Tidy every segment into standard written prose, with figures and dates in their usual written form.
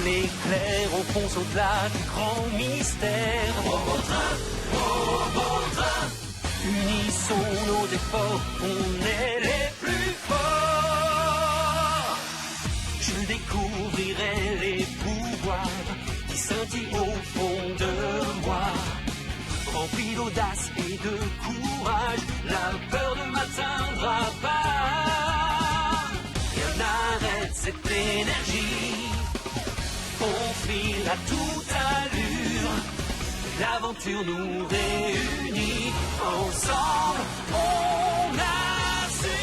l'éclair, on fonce au-delà du grand mystère. Robotrain, Robotrain, unissons nos efforts, on est les plus forts. Je découvrirai les pouvoirs qui scintillent au fond de moi. Rempli d'audace et de courage, la peur ne m'atteindra pas. Rien n'arrête cette énergie, on file à toute allure. L'aventure nous réunit, ensemble on assure.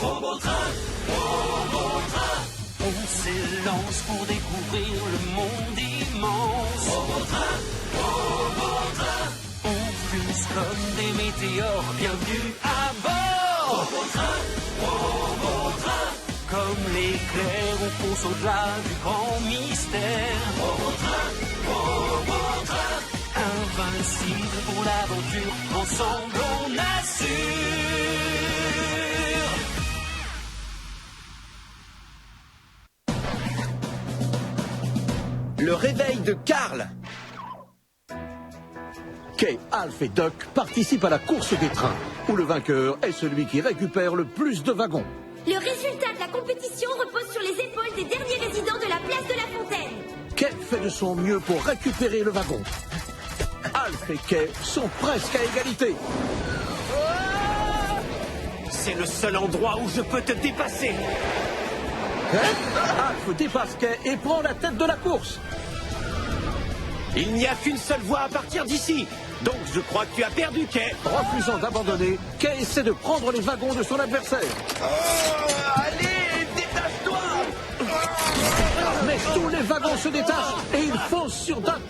Robotrain, Robotrain, on s'élance pour découvrir le monde immense. Robotrain, Robotrain, on fuse comme des météores, bienvenue à bord. Robotrain, Robotrain, comme l'éclair, on fonce au-delà du grand mystère. Robotrain, Robotrain, invincible pour l'aventure, ensemble on assure. Le réveil de Karl. Kay, Alf et Duck participent à la course des trains, où le vainqueur est celui qui récupère le plus de wagons. Le résultat de la compétition repose sur les épaules des derniers résidents de la place de la Fontaine. Kay fait de son mieux pour récupérer le wagon. Alf et Kay sont presque à égalité. C'est le seul endroit où je peux te dépasser. Alf dépasse Kay et prend la tête de la course. Il n'y a qu'une seule voie à partir d'ici. Donc je crois que tu as perdu, Kay. Refusant d'abandonner, Kay essaie de prendre les wagons de son adversaire. Allez, détache-toi. Mais tous les wagons se détachent et ils foncent sur Duck.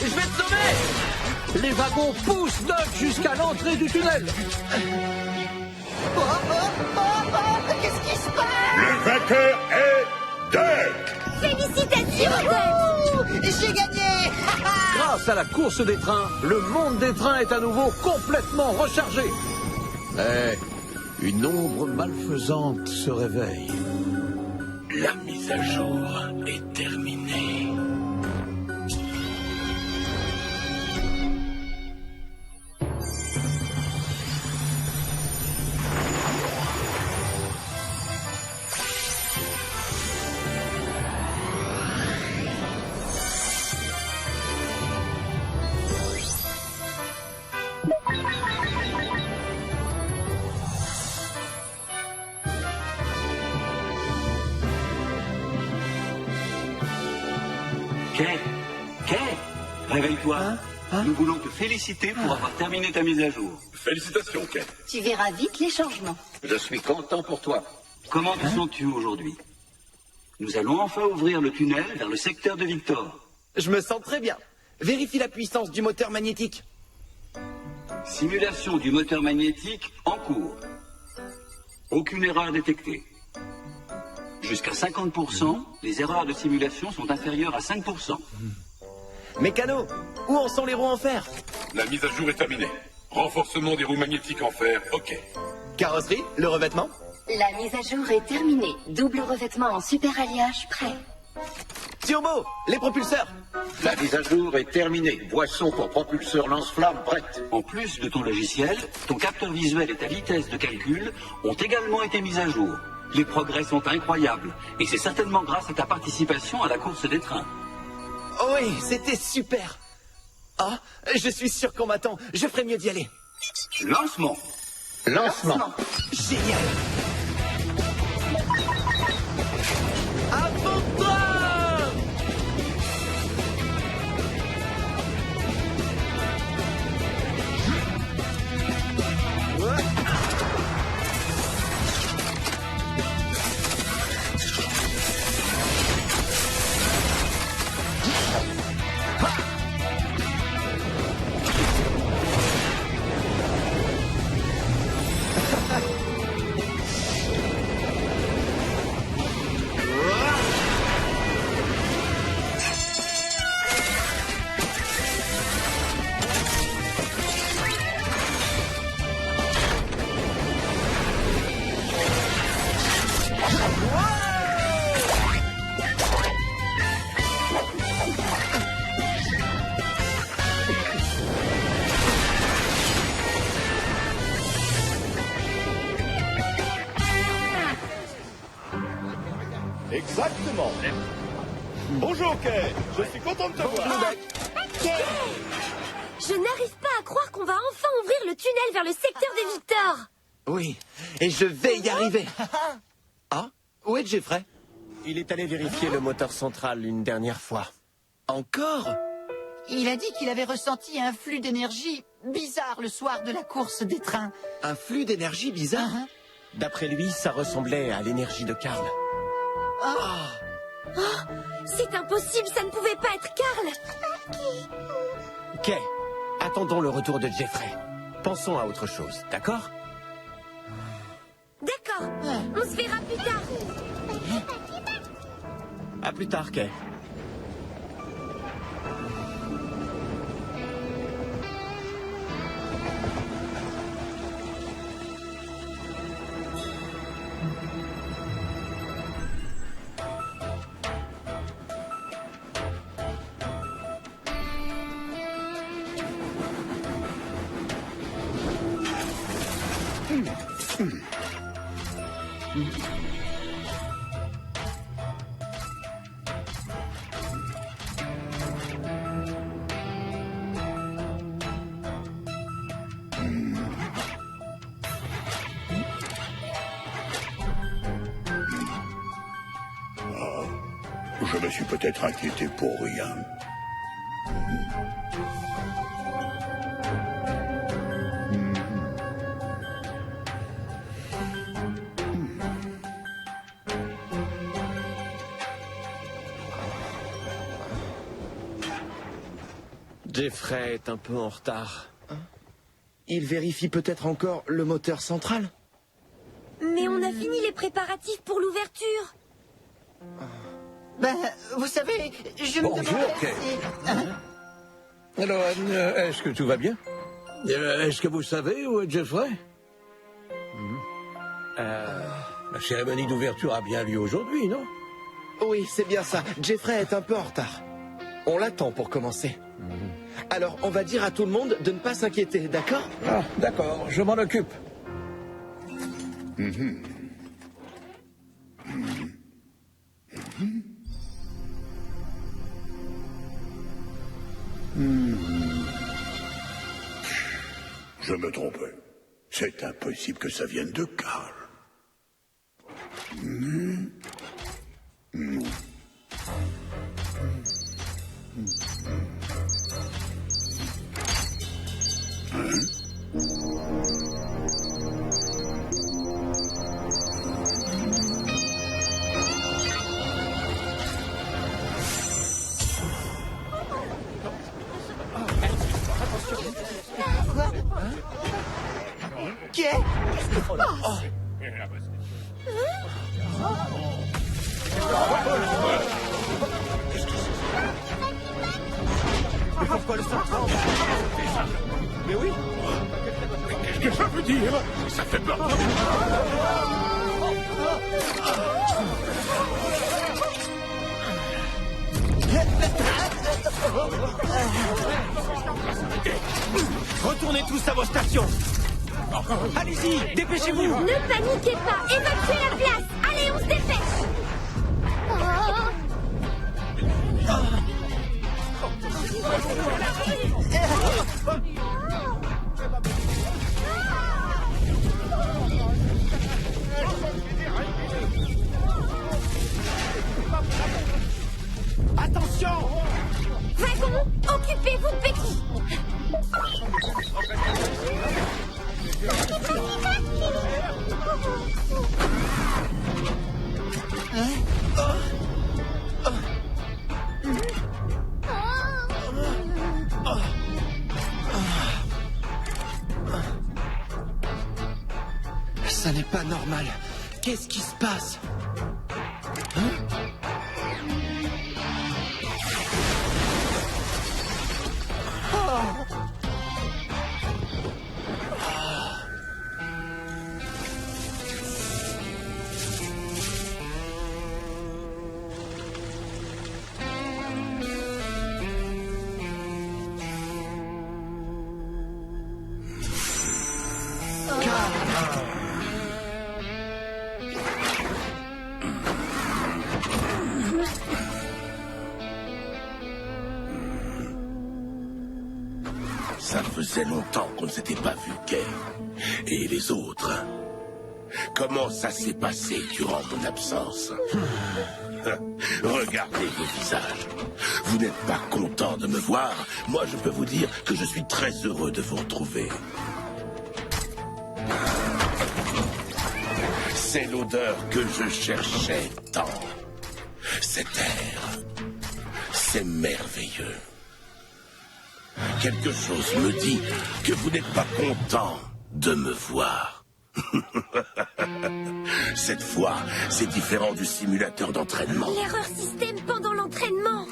Je vais te sauver. Les wagons poussent Duck jusqu'à l'entrée du tunnel. Qu'est-ce qui se passe? Le vainqueur est Duck. Félicitations, Duck! J'ai gagné! Grâce à la course des trains, le monde des trains est à nouveau complètement rechargé. Mais une ombre malfaisante se réveille. La mise à jour est terminée. Kay, réveille-toi. Nous voulons te féliciter pour avoir terminé ta mise à jour. Félicitations, Kay. Tu verras vite les changements. Je suis content pour toi. Comment te sens-tu aujourd'hui? Nous allons enfin ouvrir le tunnel vers le secteur de Victor. Je me sens très bien. Vérifie la puissance du moteur magnétique. Simulation du moteur magnétique en cours. Aucune erreur détectée. Jusqu'à 50%, les erreurs de simulation sont inférieures à 5%. Mécano, où en sont les roues en fer? La mise à jour est terminée. Renforcement des roues magnétiques en fer, ok. Carrosserie, le revêtement? La mise à jour est terminée. Double revêtement en super alliage prêt. Turbo, les propulseurs? La mise à jour est terminée. Boisson pour propulseur lance-flamme prête. En plus de ton logiciel, ton capteur visuel et ta vitesse de calcul ont également été mis à jour. Les progrès sont incroyables, et c'est certainement grâce à ta participation à la course des trains. Oh oui, c'était super. Ah, je suis sûr qu'on m'attend. Je ferais mieux d'y aller. Lancement. Lancement. Génial. Avant-toi! Exactement. Bonjour, Kay. Je suis content de te voir. Je n'arrive pas à croire qu'on va enfin ouvrir le tunnel vers le secteur des Victors. Oui, et je vais y arriver. Ah, où est Jeffrey? Il est allé vérifier le moteur central une dernière fois. Encore? Il a dit qu'il avait ressenti un flux d'énergie bizarre le soir de la course des trains. Un flux d'énergie bizarre? D'après lui, ça ressemblait à l'énergie de Karl. Oh, c'est impossible, ça ne pouvait pas être Karl. Kay, attendons le retour de Jeffrey. Pensons à autre chose, d'accord? D'accord, on se verra plus tard. À plus tard, Kay. Je me suis peut-être inquiété pour rien. Jeffrey est un peu en retard. Il vérifie peut-être encore le moteur central? Mais on a fini les préparatifs pour l'ouverture. Ben, vous savez, je me Bonjour, demandais Kay. si... Alors, est-ce que tout va bien? Est-ce que vous savez où est Jeffrey? La cérémonie d'ouverture a bien lieu aujourd'hui, non? Oui, c'est bien ça. Jeffrey est un peu en retard. On l'attend pour commencer. Alors, on va dire à tout le monde de ne pas s'inquiéter, d'accord? Ah, d'accord, je m'en occupe. Je me trompais. C'est impossible que ça vienne de Karl. Kay, qu'est-ce qui se passe? Mais pourquoi le central? Mais oui. Qu'est-ce que ça veut dire? Ça fait peur. Retournez tous à vos stations. Allez-y, dépêchez-vous. Ne paniquez pas, évacuez la place. Allez, on se dépêche. Attention. Wagon, occupez-vous de Becky. Ça n'est pas normal. Qu'est-ce qui se passe? faisait longtemps qu'on ne s'était pas vu, Kay. Et les autres? Comment ça s'est passé durant mon absence? Regardez vos visages. Vous n'êtes pas content de me voir. Moi, je peux vous dire que je suis très heureux de vous retrouver. C'est l'odeur que je cherchais tant. Cet air, c'est merveilleux. Quelque chose me dit que vous n'êtes pas content de me voir. Cette fois, c'est différent du simulateur d'entraînement. L'erreur système pendant l'entraînement.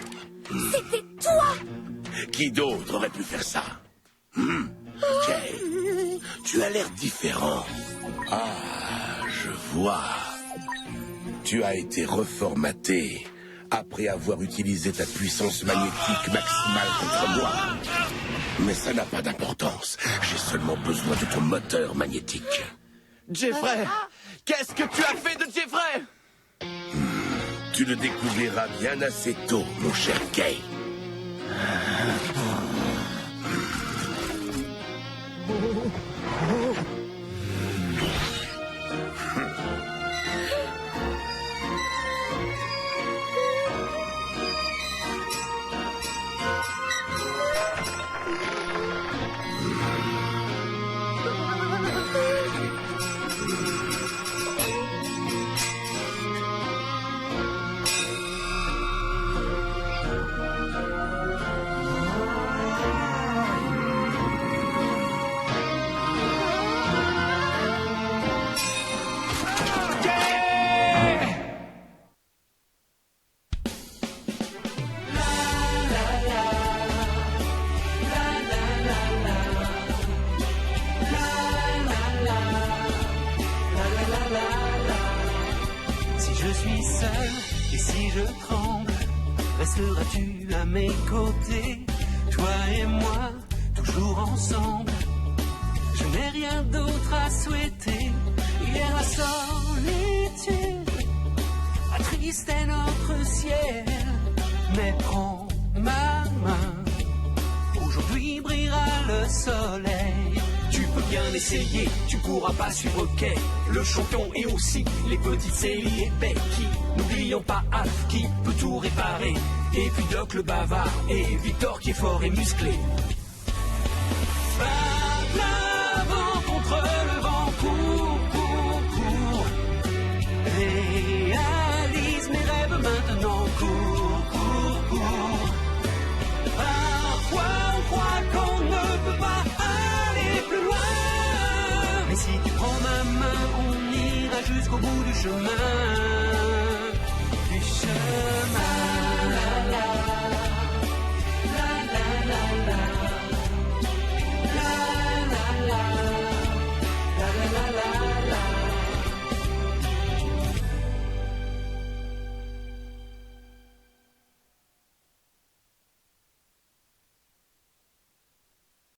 C'était toi. Qui d'autre aurait pu faire ça? Kay, tu as l'air différent. Ah, je vois. Tu as été reformaté après avoir utilisé ta puissance magnétique maximale contre moi. Mais ça n'a pas d'importance. J'ai seulement besoin de ton moteur magnétique. Jeffrey, qu'est-ce que tu as fait de Jeffrey? Tu le découvriras bien assez tôt, mon cher Kay. Si je suis seul et si je tremble, resteras-tu à mes côtés? Toi et moi, toujours ensemble. Je n'ai rien d'autre à souhaiter. Hier la solitude attristait notre ciel. Mais prends ma main, aujourd'hui brillera le soleil. Tu peux bien essayer, tu pourras pas suivre Kay, le champion et aussi les petites Célie et Becky. N'oublions pas Alf qui peut tout réparer, et puis Doc le bavard, et Victor qui est fort et musclé. Pas de l'avant contre le vent, cours, cours, cours. Réalise mes rêves maintenant, cours, cours, cours. Parfois on croit qu'on ne peut pas aller plus loin, mais si tu prends ma main, on ira jusqu'au bout du chemin. Du chemin.